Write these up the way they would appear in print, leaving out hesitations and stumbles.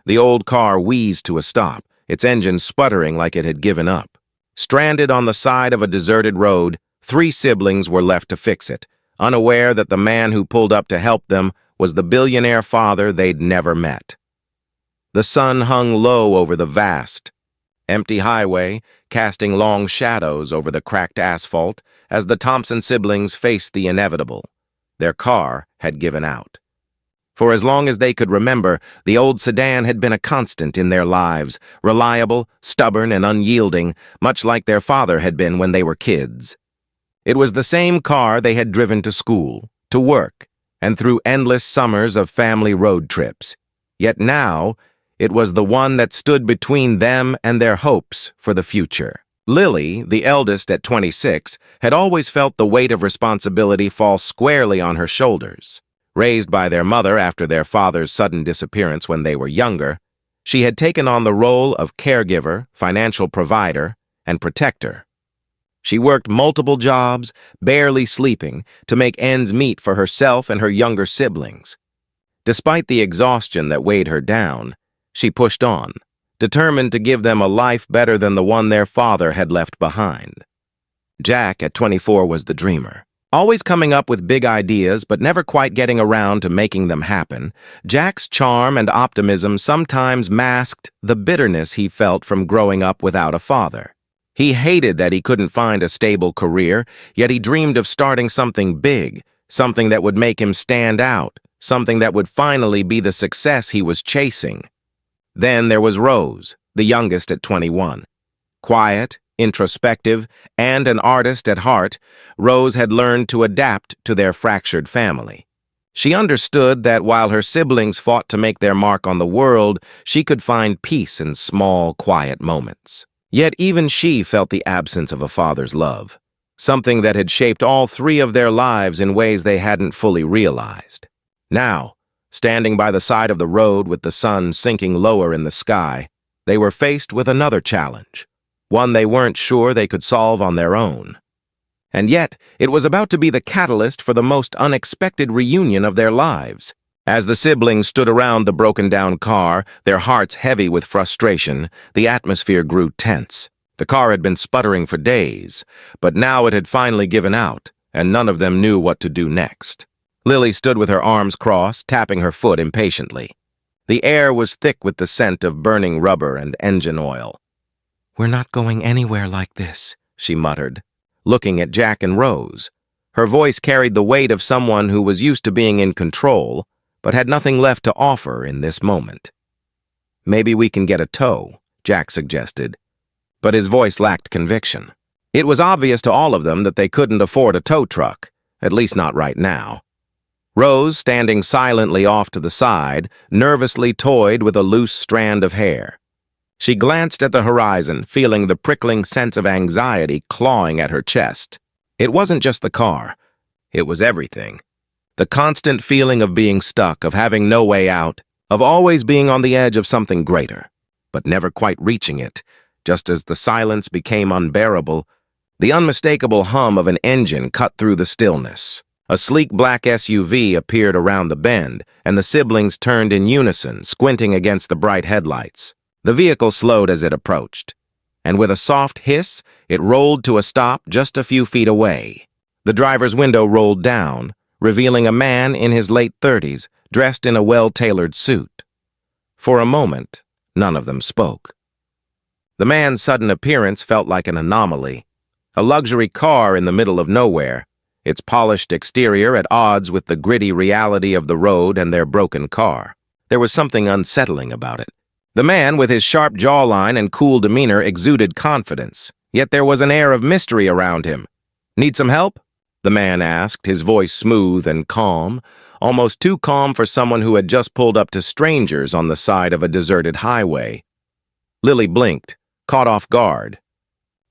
The old car wheezed to a stop, its engine sputtering like it had given up. Stranded on the side of a deserted road, 3 siblings were left to fix it, unaware that the man who pulled up to help them was the billionaire father they'd never met. The sun hung low over the vast, empty highway, casting long shadows over the cracked asphalt as the Thompson siblings faced the inevitable. Their car had given out. For as long as they could remember, the old sedan had been a constant in their lives, reliable, stubborn, and unyielding, much like their father had been when they were kids. It was the same car they had driven to school, to work, and through endless summers of family road trips. Yet now, it was the one that stood between them and their hopes for the future. Lily, the eldest at 26, had always felt the weight of responsibility fall squarely on her shoulders. Raised by their mother after their father's sudden disappearance when they were younger, she had taken on the role of caregiver, financial provider, and protector. She worked multiple jobs, barely sleeping, to make ends meet for herself and her younger siblings. Despite the exhaustion that weighed her down, she pushed on, determined to give them a life better than the one their father had left behind. Jack, at 24, was the dreamer. Always coming up with big ideas but never quite getting around to making them happen, Jack's charm and optimism sometimes masked the bitterness he felt from growing up without a father. He hated that he couldn't find a stable career, yet he dreamed of starting something big, something that would make him stand out, something that would finally be the success he was chasing. Then there was Rose, the youngest at 21. Quiet, introspective, and an artist at heart, Rose had learned to adapt to their fractured family. She understood that while her siblings fought to make their mark on the world, she could find peace in small, quiet moments. Yet even she felt the absence of a father's love, something that had shaped all 3 of their lives in ways they hadn't fully realized. Now, standing by the side of the road with the sun sinking lower in the sky, they were faced with another challenge, one they weren't sure they could solve on their own. And yet, it was about to be the catalyst for the most unexpected reunion of their lives. As the siblings stood around the broken-down car, their hearts heavy with frustration, the atmosphere grew tense. The car had been sputtering for days, but now it had finally given out, and none of them knew what to do next. Lily stood with her arms crossed, tapping her foot impatiently. The air was thick with the scent of burning rubber and engine oil. "We're not going anywhere like this," she muttered, looking at Jack and Rose. Her voice carried the weight of someone who was used to being in control, but had nothing left to offer in this moment. "Maybe we can get a tow," Jack suggested, but his voice lacked conviction. It was obvious to all of them that they couldn't afford a tow truck, at least not right now. Rose, standing silently off to the side, nervously toyed with a loose strand of hair. She glanced at the horizon, feeling the prickling sense of anxiety clawing at her chest. It wasn't just the car. It was everything. The constant feeling of being stuck, of having no way out, of always being on the edge of something greater, but never quite reaching it. Just as the silence became unbearable, the unmistakable hum of an engine cut through the stillness. A sleek black SUV appeared around the bend, and the siblings turned in unison, squinting against the bright headlights. The vehicle slowed as it approached, and with a soft hiss, it rolled to a stop just a few feet away. The driver's window rolled down, revealing a man in his late 30s, dressed in a well-tailored suit. For a moment, none of them spoke. The man's sudden appearance felt like an anomaly. A luxury car in the middle of nowhere, its polished exterior at odds with the gritty reality of the road and their broken car. There was something unsettling about it. The man, with his sharp jawline and cool demeanor, exuded confidence, yet there was an air of mystery around him. "Need some help?" the man asked, his voice smooth and calm, almost too calm for someone who had just pulled up to strangers on the side of a deserted highway. Lily blinked, caught off guard.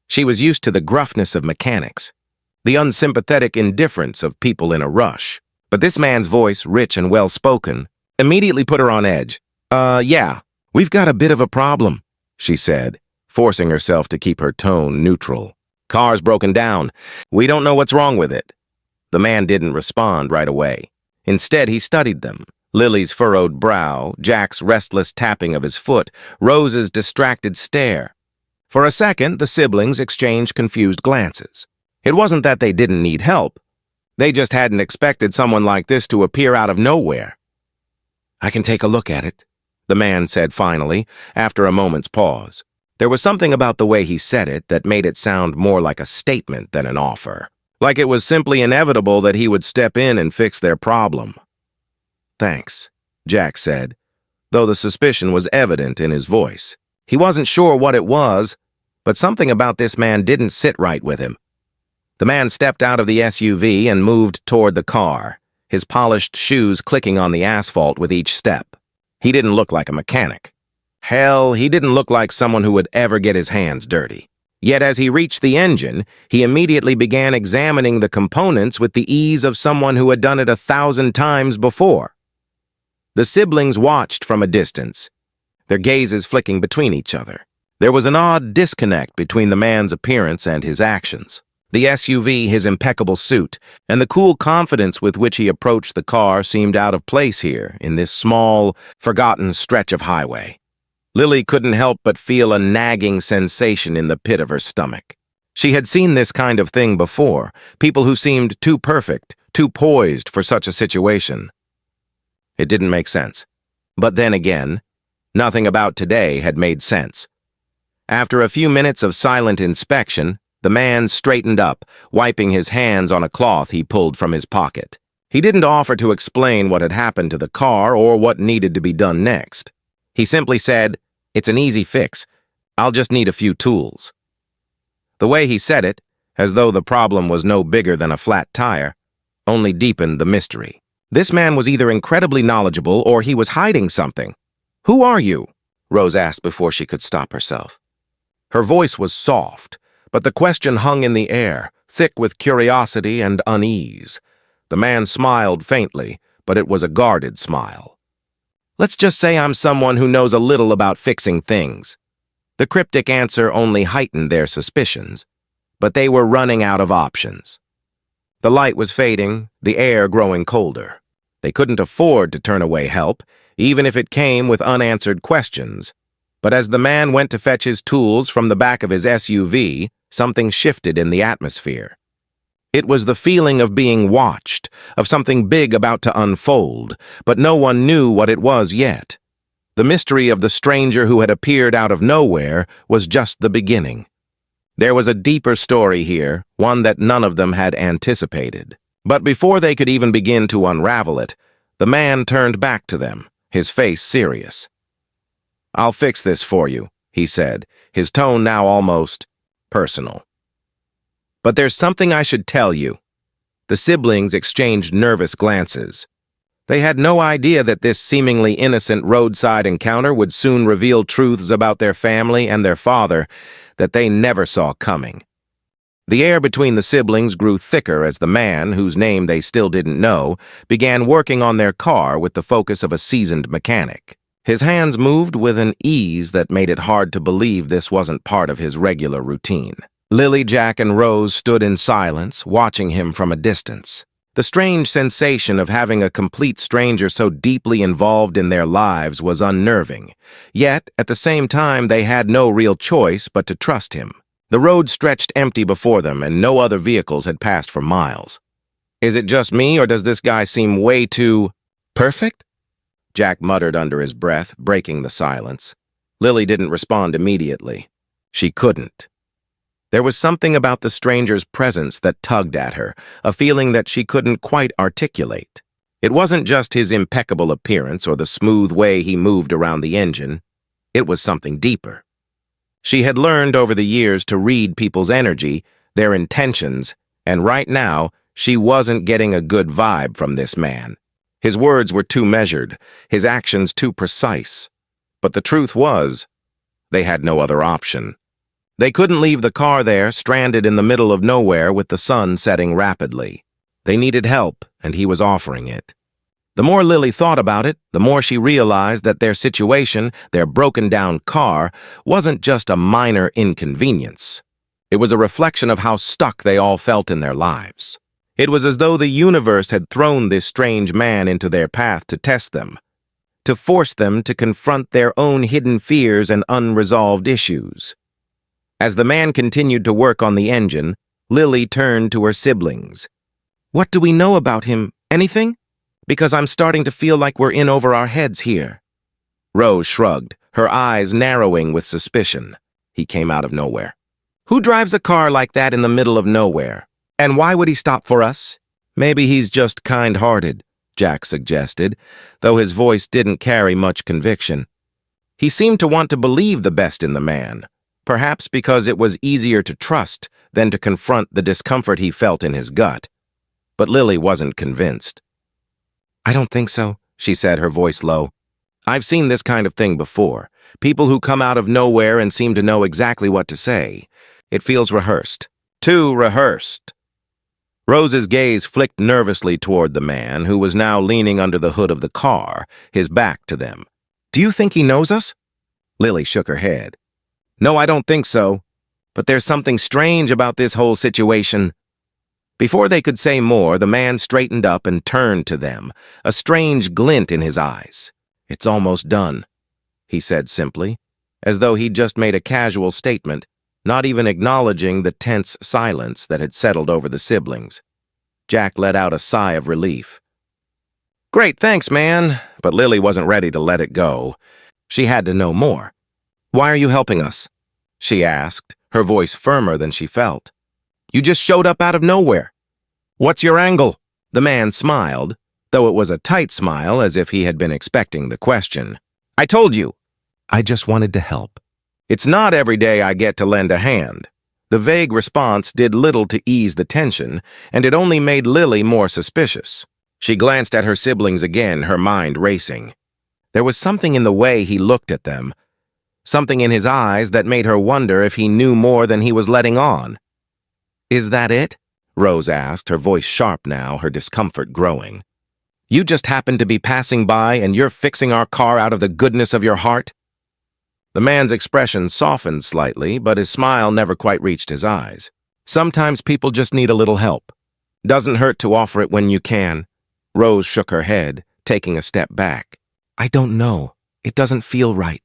She was used to the gruffness of mechanics, the unsympathetic indifference of people in a rush. But this man's voice, rich and well-spoken, immediately put her on edge. Yeah, we've got a bit of a problem," she said, forcing herself to keep her tone neutral. "Car's broken down. We don't know what's wrong with it." The man didn't respond right away. Instead, he studied them, Lily's furrowed brow, Jack's restless tapping of his foot, Rose's distracted stare. For a second, the siblings exchanged confused glances. It wasn't that they didn't need help. They just hadn't expected someone like this to appear out of nowhere. "I can take a look at it," the man said finally, after a moment's pause. There was something about the way he said it that made it sound more like a statement than an offer. Like it was simply inevitable that he would step in and fix their problem. "Thanks," Jack said, though the suspicion was evident in his voice. He wasn't sure what it was, but something about this man didn't sit right with him. The man stepped out of the SUV and moved toward the car, his polished shoes clicking on the asphalt with each step. He didn't look like a mechanic. Hell, he didn't look like someone who would ever get his hands dirty. Yet as he reached the engine, he immediately began examining the components with the ease of someone who had done it 1,000 times before. The siblings watched from a distance, their gazes flicking between each other. There was an odd disconnect between the man's appearance and his actions. The SUV, his impeccable suit, and the cool confidence with which he approached the car seemed out of place here in this small, forgotten stretch of highway. Lily couldn't help but feel a nagging sensation in the pit of her stomach. She had seen this kind of thing before, people who seemed too perfect, too poised for such a situation. It didn't make sense. But then again, nothing about today had made sense. After a few minutes of silent inspection, the man straightened up, wiping his hands on a cloth he pulled from his pocket. He didn't offer to explain what had happened to the car or what needed to be done next. He simply said, "It's an easy fix. I'll just need a few tools." The way he said it, as though the problem was no bigger than a flat tire, only deepened the mystery. This man was either incredibly knowledgeable or he was hiding something. "Who are you?" Rose asked before she could stop herself. Her voice was soft, but the question hung in the air, thick with curiosity and unease. The man smiled faintly, but it was a guarded smile. "Let's just say I'm someone who knows a little about fixing things." The cryptic answer only heightened their suspicions, but they were running out of options. The light was fading, the air growing colder. They couldn't afford to turn away help, even if it came with unanswered questions. But as the man went to fetch his tools from the back of his SUV, something shifted in the atmosphere. It was the feeling of being watched, of something big about to unfold, but no one knew what it was yet. The mystery of the stranger who had appeared out of nowhere was just the beginning. There was a deeper story here, one that none of them had anticipated. But before they could even begin to unravel it, the man turned back to them, his face serious. "I'll fix this for you," he said, his tone now almost personal. "But there's something I should tell you." The siblings exchanged nervous glances. They had no idea that this seemingly innocent roadside encounter would soon reveal truths about their family and their father that they never saw coming. The air between the siblings grew thicker as the man, whose name they still didn't know, began working on their car with the focus of a seasoned mechanic. His hands moved with an ease that made it hard to believe this wasn't part of his regular routine. Lily, Jack, and Rose stood in silence, watching him from a distance. The strange sensation of having a complete stranger so deeply involved in their lives was unnerving. Yet, at the same time, they had no real choice but to trust him. The road stretched empty before them, and no other vehicles had passed for miles. "Is it just me, or does this guy seem way too perfect?" Jack muttered under his breath, breaking the silence. Lily didn't respond immediately. She couldn't. There was something about the stranger's presence that tugged at her, a feeling that she couldn't quite articulate. It wasn't just his impeccable appearance or the smooth way he moved around the engine. It was something deeper. She had learned over the years to read people's energy, their intentions, and right now, she wasn't getting a good vibe from this man. His words were too measured, his actions too precise. But the truth was, they had no other option. They couldn't leave the car there, stranded in the middle of nowhere with the sun setting rapidly. They needed help, and he was offering it. The more Lily thought about it, the more she realized that their situation, their broken-down car, wasn't just a minor inconvenience. It was a reflection of how stuck they all felt in their lives. It was as though the universe had thrown this strange man into their path to test them, to force them to confront their own hidden fears and unresolved issues. As the man continued to work on the engine, Lily turned to her siblings. "What do we know about him? Anything? Because I'm starting to feel like we're in over our heads here." Rose shrugged, her eyes narrowing with suspicion. He came out of nowhere. "Who drives a car like that in the middle of nowhere? And why would he stop for us?" "Maybe he's just kind-hearted," Jack suggested, though his voice didn't carry much conviction. He seemed to want to believe the best in the man, perhaps because it was easier to trust than to confront the discomfort he felt in his gut. But Lily wasn't convinced. "I don't think so," she said, her voice low. "I've seen this kind of thing before. People who come out of nowhere and seem to know exactly what to say. It feels rehearsed. Too rehearsed." Rose's gaze flicked nervously toward the man, who was now leaning under the hood of the car, his back to them. "Do you think he knows us?" Lily shook her head. "No, I don't think so. But there's something strange about this whole situation." Before they could say more, the man straightened up and turned to them, a strange glint in his eyes. "It's almost done," he said simply, as though he'd just made a casual statement, not even acknowledging the tense silence that had settled over the siblings. Jack let out a sigh of relief. "Great, thanks, man." But Lily wasn't ready to let it go. She had to know more. "Why are you helping us?" she asked, her voice firmer than she felt. "You just showed up out of nowhere. What's your angle?" The man smiled, though it was a tight smile, as if he had been expecting the question. "I told you. I just wanted to help. It's not every day I get to lend a hand." The vague response did little to ease the tension, and it only made Lily more suspicious. She glanced at her siblings again, her mind racing. There was something in the way he looked at them, something in his eyes that made her wonder if he knew more than he was letting on. "Is that it?" Rose asked, her voice sharp now, her discomfort growing. "You just happened to be passing by and you're fixing our car out of the goodness of your heart?" The man's expression softened slightly, but his smile never quite reached his eyes. "Sometimes people just need a little help. Doesn't hurt to offer it when you can." Rose shook her head, taking a step back. "I don't know. It doesn't feel right."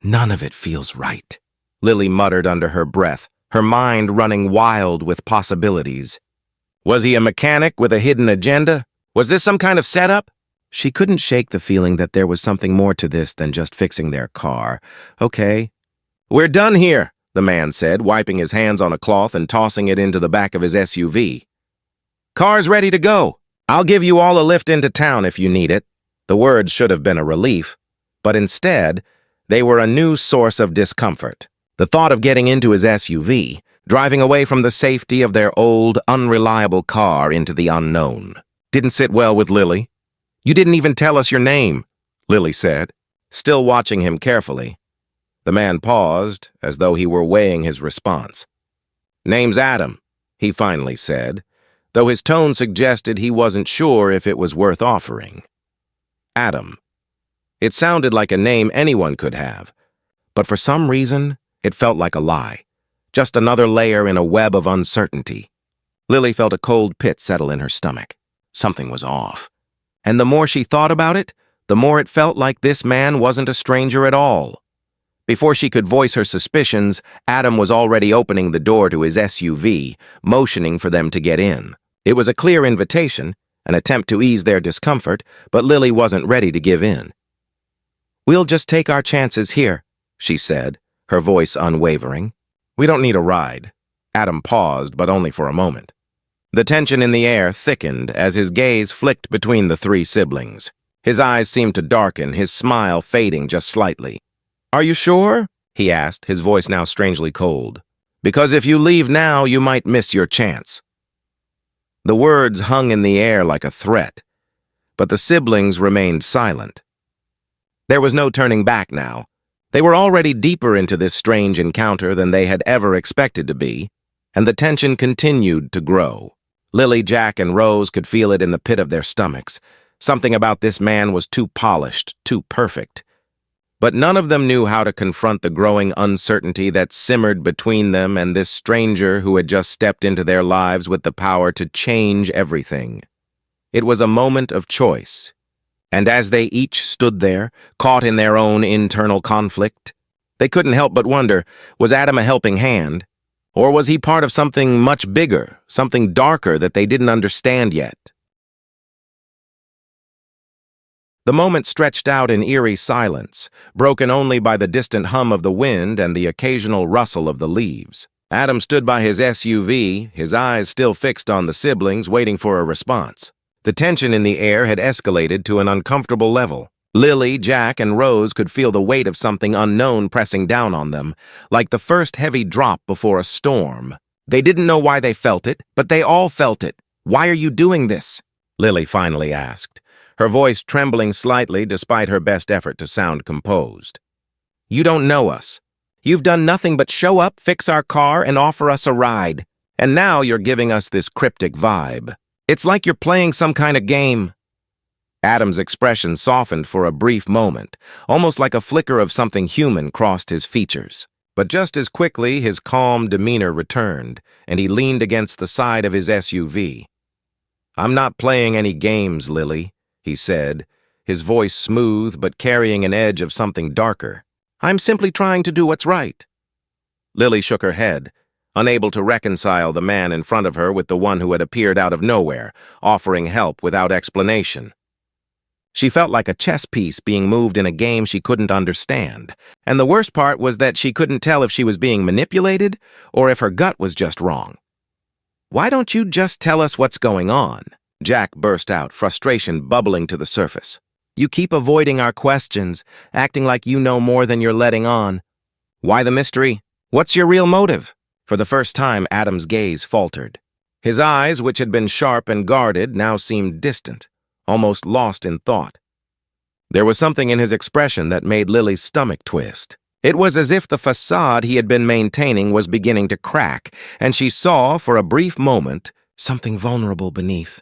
"None of it feels right," Lily muttered under her breath, her mind running wild with possibilities. Was he a mechanic with a hidden agenda? Was this some kind of setup? She couldn't shake the feeling that there was something more to this than just fixing their car. "Okay." "We're done here," the man said, wiping his hands on a cloth and tossing it into the back of his SUV. "Car's ready to go. I'll give you all a lift into town if you need it." The words should have been a relief, but instead, they were a new source of discomfort. The thought of getting into his SUV, driving away from the safety of their old, unreliable car into the unknown, didn't sit well with Lily. "You didn't even tell us your name," Lily said, still watching him carefully. The man paused, as though he were weighing his response. "Name's Adam," he finally said, though his tone suggested he wasn't sure if it was worth offering. Adam. It sounded like a name anyone could have, but for some reason, it felt like a lie, just another layer in a web of uncertainty. Lily felt a cold pit settle in her stomach. Something was off. And the more she thought about it, the more it felt like this man wasn't a stranger at all. Before she could voice her suspicions, Adam was already opening the door to his SUV, motioning for them to get in. It was a clear invitation, an attempt to ease their discomfort, but Lily wasn't ready to give in. "We'll just take our chances here," she said, her voice unwavering. "We don't need a ride." Adam paused, but only for a moment. The tension in the air thickened as his gaze flicked between the three siblings. His eyes seemed to darken, his smile fading just slightly. "Are you sure?" he asked, his voice now strangely cold. "Because if you leave now, you might miss your chance." The words hung in the air like a threat, but the siblings remained silent. There was no turning back now. They were already deeper into this strange encounter than they had ever expected to be, and the tension continued to grow. Lily, Jack, and Rose could feel it in the pit of their stomachs. Something about this man was too polished, too perfect. But none of them knew how to confront the growing uncertainty that simmered between them and this stranger who had just stepped into their lives with the power to change everything. It was a moment of choice. And as they each stood there, caught in their own internal conflict, they couldn't help but wonder, was Adam a helping hand? Or was he part of something much bigger, something darker that they didn't understand yet? The moment stretched out in eerie silence, broken only by the distant hum of the wind and the occasional rustle of the leaves. Adam stood by his SUV, his eyes still fixed on the siblings, waiting for a response. The tension in the air had escalated to an uncomfortable level. Lily, Jack, and Rose could feel the weight of something unknown pressing down on them, like the first heavy drop before a storm. They didn't know why they felt it, but they all felt it. "Why are you doing this?" Lily finally asked, her voice trembling slightly despite her best effort to sound composed. "You don't know us. You've done nothing but show up, fix our car, and offer us a ride. And now you're giving us this cryptic vibe. It's like you're playing some kind of game." Adam's expression softened for a brief moment, almost like a flicker of something human crossed his features. But just as quickly, his calm demeanor returned, and he leaned against the side of his SUV. "I'm not playing any games, Lily," he said, his voice smooth but carrying an edge of something darker. "I'm simply trying to do what's right." Lily shook her head, unable to reconcile the man in front of her with the one who had appeared out of nowhere, offering help without explanation. She felt like a chess piece being moved in a game she couldn't understand, and the worst part was that she couldn't tell if she was being manipulated or if her gut was just wrong. "Why don't you just tell us what's going on?" Jack burst out, frustration bubbling to the surface. "You keep avoiding our questions, acting like you know more than you're letting on. Why the mystery? What's your real motive?" For the first time, Adam's gaze faltered. His eyes, which had been sharp and guarded, now seemed distant, almost lost in thought. There was something in his expression that made Lily's stomach twist. It was as if the facade he had been maintaining was beginning to crack, and she saw, for a brief moment, something vulnerable beneath.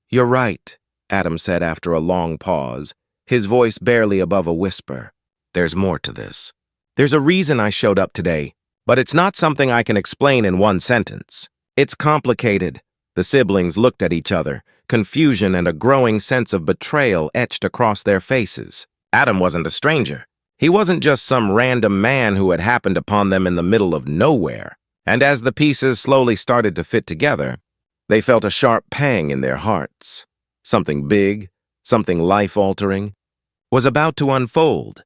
"You're right," Adam said after a long pause, his voice barely above a whisper. "There's more to this. There's a reason I showed up today, but it's not something I can explain in one sentence. It's complicated." The siblings looked at each other, confusion and a growing sense of betrayal etched across their faces. Adam wasn't a stranger. He wasn't just some random man who had happened upon them in the middle of nowhere. And as the pieces slowly started to fit together, they felt a sharp pang in their hearts. Something big, something life-altering, was about to unfold.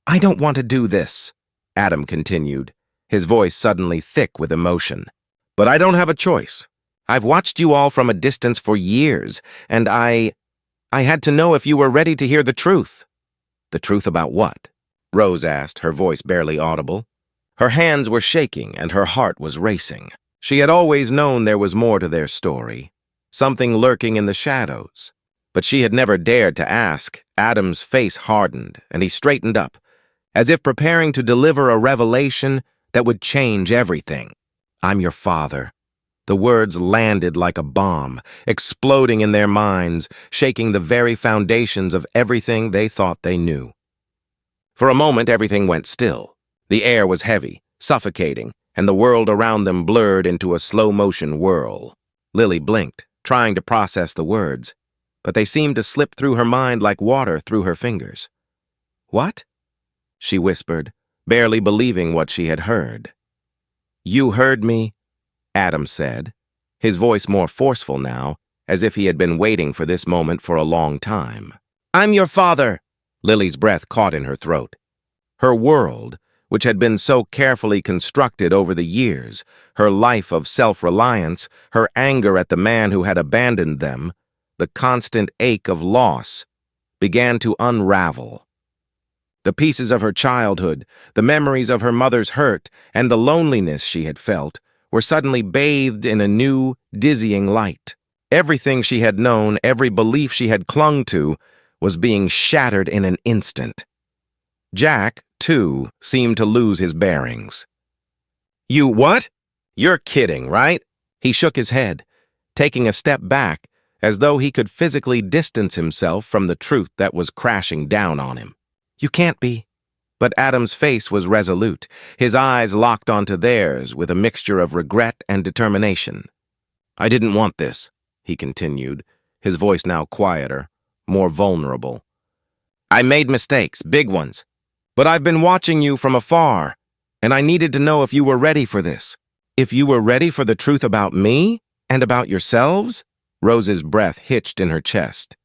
"I don't want to do this," Adam continued, his voice suddenly thick with emotion. "But I don't have a choice. I've watched you all from a distance for years, and I had to know if you were ready to hear the truth." "The truth about what?" Rose asked, her voice barely audible. Her hands were shaking and her heart was racing. She had always known there was more to their story, something lurking in the shadows. But she had never dared to ask. Adam's face hardened, and he straightened up, as if preparing to deliver a revelation that would change everything. "I'm your father." The words landed like a bomb, exploding in their minds, shaking the very foundations of everything they thought they knew. For a moment, everything went still. The air was heavy, suffocating, and the world around them blurred into a slow-motion whirl. Lily blinked, trying to process the words, but they seemed to slip through her mind like water through her fingers. "What?" she whispered, barely believing what she had heard. "You heard me," Adam said, his voice more forceful now, as if he had been waiting for this moment for a long time. "I'm your father!" Lily's breath caught in her throat. Her world, which had been so carefully constructed over the years, her life of self-reliance, her anger at the man who had abandoned them, the constant ache of loss, began to unravel. The pieces of her childhood, the memories of her mother's hurt, and the loneliness she had felt, were suddenly bathed in a new, dizzying light. Everything she had known, every belief she had clung to, was being shattered in an instant. Jack, too, seemed to lose his bearings. "You what? You're kidding, right?" He shook his head, taking a step back, as though he could physically distance himself from the truth that was crashing down on him. You can't be. But Adam's face was resolute, his eyes locked onto theirs with a mixture of regret and determination. I didn't want this, he continued, his voice now quieter, more vulnerable. I made mistakes, big ones. But I've been watching you from afar, and I needed to know if you were ready for this. If you were ready for the truth about me and about yourselves? Rose's breath hitched in her chest.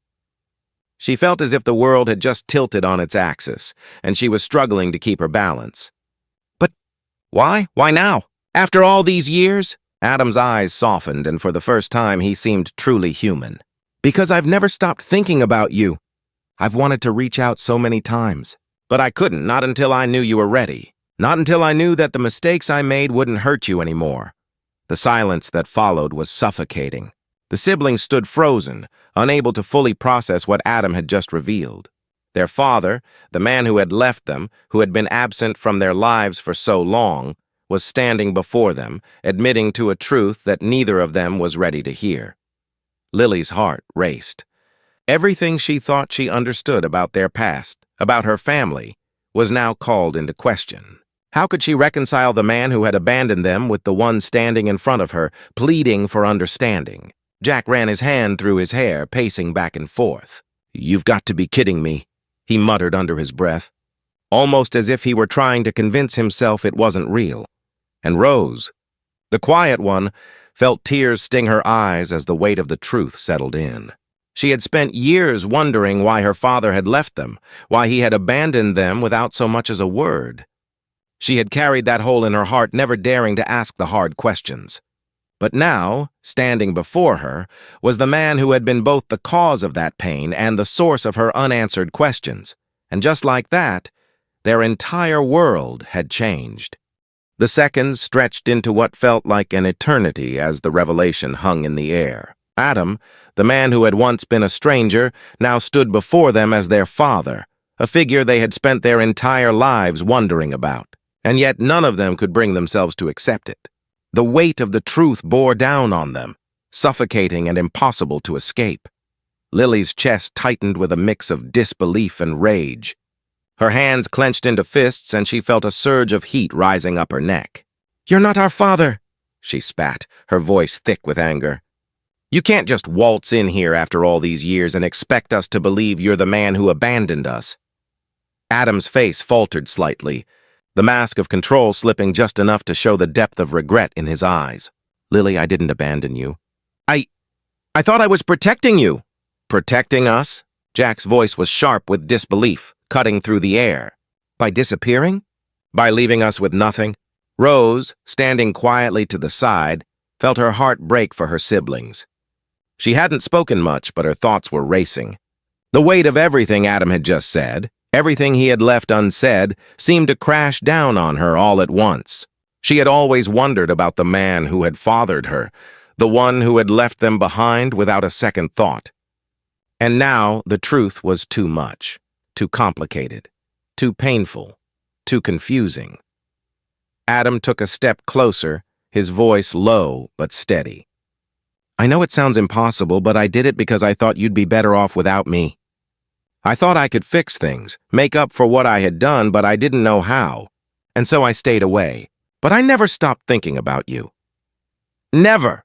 She felt as if the world had just tilted on its axis, and she was struggling to keep her balance. But why? Why now? After all these years? Adam's eyes softened, and for the first time he seemed truly human. Because I've never stopped thinking about you. I've wanted to reach out so many times. But I couldn't, not until I knew you were ready. Not until I knew that the mistakes I made wouldn't hurt you anymore. The silence that followed was suffocating. The siblings stood frozen, unable to fully process what Adam had just revealed. Their father, the man who had left them, who had been absent from their lives for so long, was standing before them, admitting to a truth that neither of them was ready to hear. Lily's heart raced. Everything she thought she understood about their past, about her family, was now called into question. How could she reconcile the man who had abandoned them with the one standing in front of her, pleading for understanding? Jack ran his hand through his hair, pacing back and forth. You've got to be kidding me, he muttered under his breath, almost as if he were trying to convince himself it wasn't real. And Rose, the quiet one, felt tears sting her eyes as the weight of the truth settled in. She had spent years wondering why her father had left them, why he had abandoned them without so much as a word. She had carried that hole in her heart, never daring to ask the hard questions. But now, standing before her, was the man who had been both the cause of that pain and the source of her unanswered questions. And just like that, their entire world had changed. The seconds stretched into what felt like an eternity as the revelation hung in the air. Adam, the man who had once been a stranger, now stood before them as their father, a figure they had spent their entire lives wondering about. And yet none of them could bring themselves to accept it. The weight of the truth bore down on them, suffocating and impossible to escape. Lily's chest tightened with a mix of disbelief and rage. Her hands clenched into fists, and she felt a surge of heat rising up her neck. You're not our father, she spat, her voice thick with anger. You can't just waltz in here after all these years and expect us to believe you're the man who abandoned us. Adam's face faltered slightly, the mask of control slipping just enough to show the depth of regret in his eyes. Lily, I didn't abandon you. I thought I was protecting you. Protecting us? Jack's voice was sharp with disbelief, cutting through the air. By disappearing? By leaving us with nothing? Rose, standing quietly to the side, felt her heart break for her siblings. She hadn't spoken much, but her thoughts were racing. The weight of everything Adam had just said, everything he had left unsaid, seemed to crash down on her all at once. She had always wondered about the man who had fathered her, the one who had left them behind without a second thought. And now the truth was too much, too complicated, too painful, too confusing. Adam took a step closer, his voice low but steady. I know it sounds impossible, but I did it because I thought you'd be better off without me. I thought I could fix things, make up for what I had done, but I didn't know how. And so I stayed away. But I never stopped thinking about you. Never!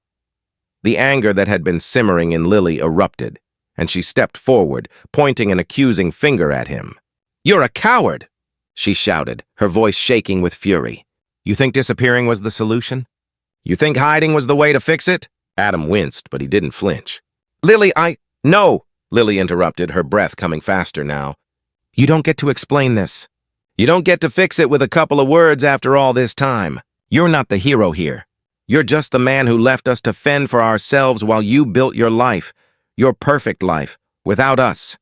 The anger that had been simmering in Lily erupted, and she stepped forward, pointing an accusing finger at him. You're a coward! She shouted, her voice shaking with fury. You think disappearing was the solution? You think hiding was the way to fix it? Adam winced, but he didn't flinch. Lily, No! Lily interrupted, her breath coming faster now. You don't get to explain this. You don't get to fix it with a couple of words after all this time. You're not the hero here. You're just the man who left us to fend for ourselves while you built your life, your perfect life, without us.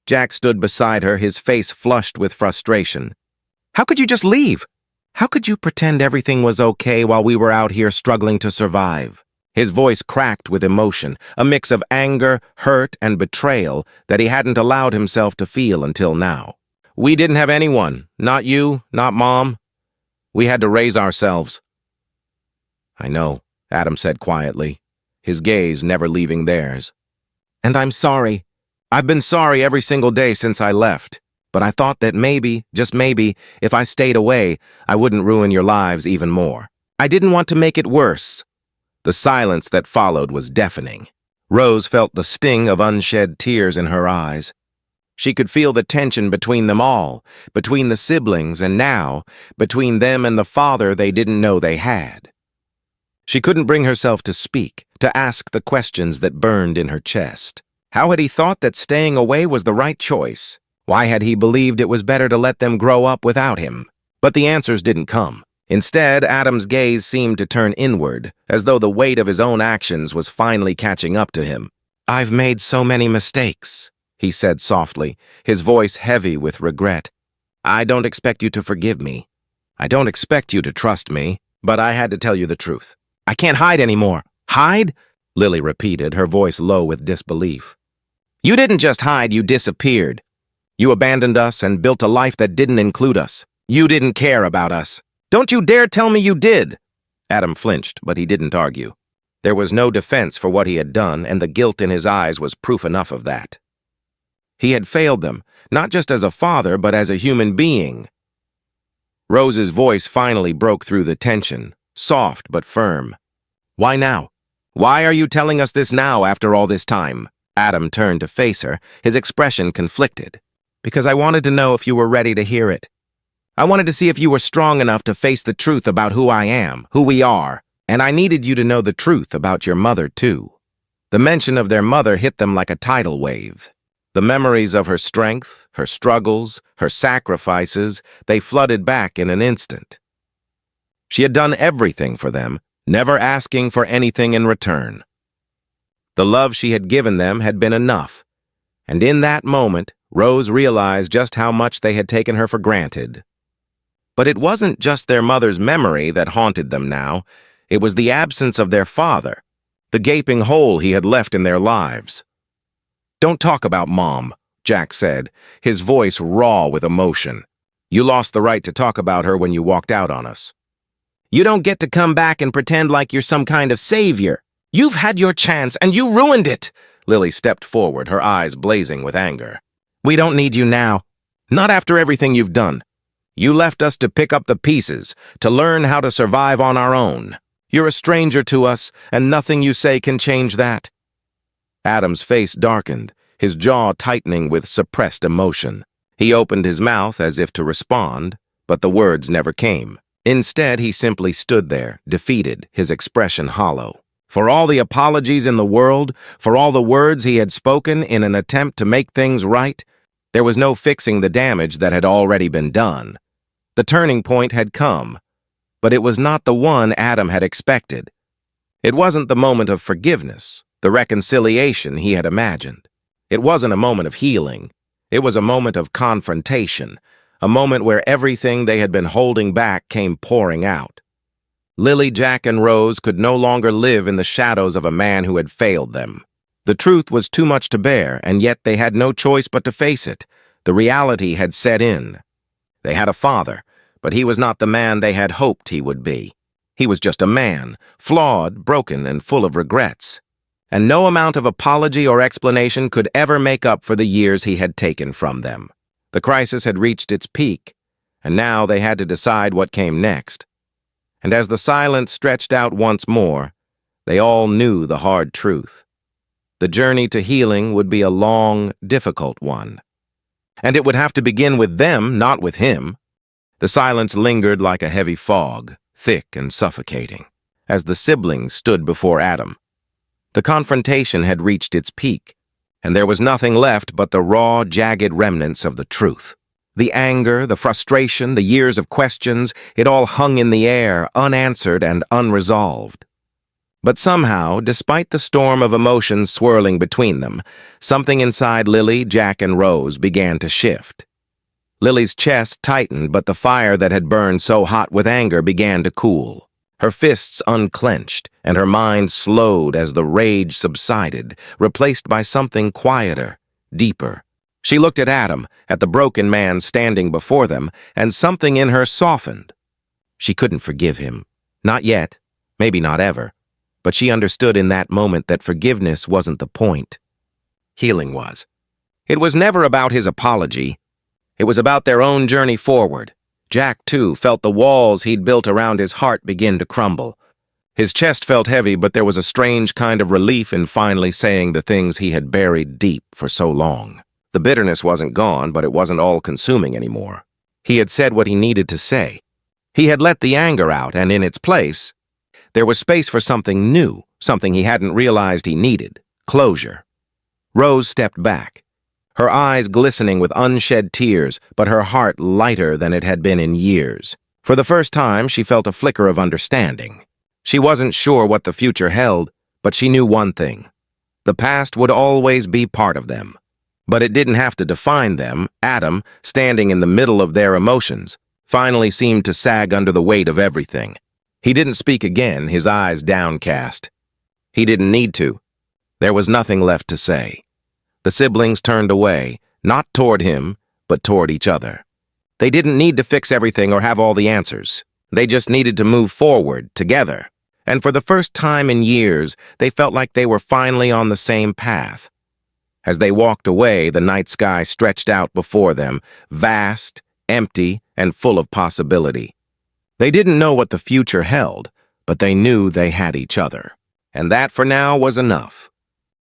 Jack stood beside her, his face flushed with frustration. How could you just leave? How could you pretend everything was okay while we were out here struggling to survive? His voice cracked with emotion, a mix of anger, hurt, and betrayal that he hadn't allowed himself to feel until now. We didn't have anyone, not you, not Mom. We had to raise ourselves. I know, Adam said quietly, his gaze never leaving theirs. And I'm sorry. I've been sorry every single day since I left. But I thought that maybe, just maybe, if I stayed away, I wouldn't ruin your lives even more. I didn't want to make it worse." The silence that followed was deafening. Rose felt the sting of unshed tears in her eyes. She could feel the tension between them all, between the siblings, and now, between them and the father they didn't know they had. She couldn't bring herself to speak, to ask the questions that burned in her chest. How had he thought that staying away was the right choice? Why had he believed it was better to let them grow up without him? But the answers didn't come. Instead, Adam's gaze seemed to turn inward, as though the weight of his own actions was finally catching up to him. "I've made so many mistakes," he said softly, his voice heavy with regret. "I don't expect you to forgive me. I don't expect you to trust me, but I had to tell you the truth. I can't hide anymore." "Hide?" Lily repeated, her voice low with disbelief. "You didn't just hide, you disappeared. You abandoned us and built a life that didn't include us. You didn't care about us. Don't you dare tell me you did!" Adam flinched, but he didn't argue. There was no defense for what he had done, and the guilt in his eyes was proof enough of that. He had failed them, not just as a father, but as a human being. Rose's voice finally broke through the tension, soft but firm. "Why now? Why are you telling us this now after all this time?" Adam turned to face her, his expression conflicted. "Because I wanted to know if you were ready to hear it. I wanted to see if you were strong enough to face the truth about who I am, who we are, and I needed you to know the truth about your mother, too." The mention of their mother hit them like a tidal wave. The memories of her strength, her struggles, her sacrifices, they flooded back in an instant. She had done everything for them, never asking for anything in return. The love she had given them had been enough, and in that moment, Rose realized just how much they had taken her for granted. But it wasn't just their mother's memory that haunted them now. It was the absence of their father, the gaping hole he had left in their lives. "Don't talk about Mom," Jack said, his voice raw with emotion. "You lost the right to talk about her when you walked out on us. You don't get to come back and pretend like you're some kind of savior. You've had your chance, and you ruined it." Lily stepped forward, her eyes blazing with anger. "We don't need you now. Not after everything you've done. You left us to pick up the pieces, to learn how to survive on our own. You're a stranger to us, and nothing you say can change that." Adam's face darkened, his jaw tightening with suppressed emotion. He opened his mouth as if to respond, but the words never came. Instead, he simply stood there, defeated, his expression hollow. For all the apologies in the world, for all the words he had spoken in an attempt to make things right, there was no fixing the damage that had already been done. The turning point had come, but it was not the one Adam had expected. It wasn't the moment of forgiveness, the reconciliation he had imagined. It wasn't a moment of healing. It was a moment of confrontation, a moment where everything they had been holding back came pouring out. Lily, Jack, and Rose could no longer live in the shadows of a man who had failed them. The truth was too much to bear, and yet they had no choice but to face it. The reality had set in. They had a father, but he was not the man they had hoped he would be. He was just a man, flawed, broken, and full of regrets. And no amount of apology or explanation could ever make up for the years he had taken from them. The crisis had reached its peak, and now they had to decide what came next. And as the silence stretched out once more, they all knew the hard truth. The journey to healing would be a long, difficult one. And it would have to begin with them, not with him. The silence lingered like a heavy fog, thick and suffocating, as the siblings stood before Adam. The confrontation had reached its peak, and there was nothing left but the raw, jagged remnants of the truth. The anger, the frustration, the years of questions, it all hung in the air, unanswered and unresolved. But somehow, despite the storm of emotions swirling between them, something inside Lily, Jack, and Rose began to shift. Lily's chest tightened, but the fire that had burned so hot with anger began to cool. Her fists unclenched, and her mind slowed as the rage subsided, replaced by something quieter, deeper. She looked at Adam, at the broken man standing before them, and something in her softened. She couldn't forgive him. Not yet, maybe not ever. But she understood in that moment that forgiveness wasn't the point. Healing was. It was never about his apology. It was about their own journey forward. Jack, too, felt the walls he'd built around his heart begin to crumble. His chest felt heavy, but there was a strange kind of relief in finally saying the things he had buried deep for so long. The bitterness wasn't gone, but it wasn't all-consuming anymore. He had said what he needed to say. He had let the anger out, and in its place, there was space for something new, something he hadn't realized he needed: closure. Rose stepped back, her eyes glistening with unshed tears, but her heart lighter than it had been in years. For the first time, she felt a flicker of understanding. She wasn't sure what the future held, but she knew one thing: the past would always be part of them. But it didn't have to define them. Adam, standing in the middle of their emotions, finally seemed to sag under the weight of everything. He didn't speak again, his eyes downcast. He didn't need to. There was nothing left to say. The siblings turned away, not toward him, but toward each other. They didn't need to fix everything or have all the answers. They just needed to move forward, together. And for the first time in years, they felt like they were finally on the same path. As they walked away, the night sky stretched out before them, vast, empty, and full of possibility. They didn't know what the future held, but they knew they had each other. And that for now was enough.